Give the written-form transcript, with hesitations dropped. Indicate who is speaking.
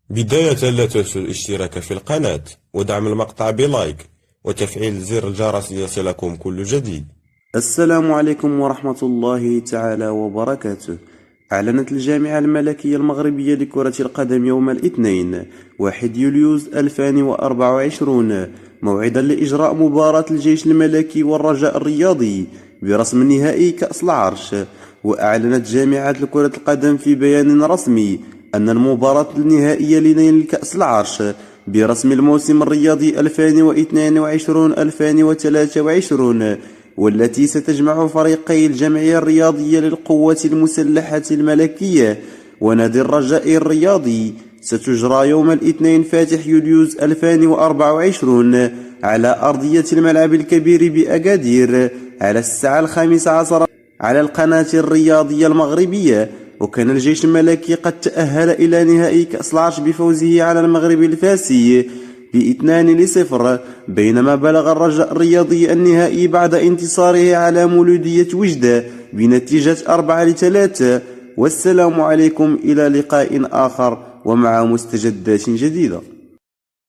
Speaker 1: بداية لا تنسوا الاشتراك في القناة ودعم المقطع بلايك وتفعيل زر الجرس ليصلكم كل جديد.
Speaker 2: السلام عليكم ورحمة الله تعالى وبركاته. أعلنت الجامعة الملكية المغربية لكرة القدم يوم الاثنين 1 يوليوز 2024 موعدا لإجراء مباراة الجيش الملكي والرجاء الرياضي برسم نهائي كأس العرش. وأعلنت جامعة كرة القدم في بيان رسمي أن المباراة النهائية لنيل كأس العرش برسم الموسم الرياضي 2022-2023 والتي ستجمع فريقي الجمعية الرياضية للقوات المسلحة الملكية ونادي الرجاء الرياضي ستجرى يوم الاثنين فاتح يوليوز 2024 على أرضية الملعب الكبير بأكادير على الساعة 15 على القناة الرياضية المغربية. وكان الجيش الملكي قد تأهل إلى نهائي كأس العرش بفوزه على المغرب الفاسي ب2-0، بينما بلغ الرجاء الرياضي النهائي بعد انتصاره على مولودية وجدة بنتيجة 4-3. والسلام عليكم، إلى لقاء آخر ومع مستجدات جديدة.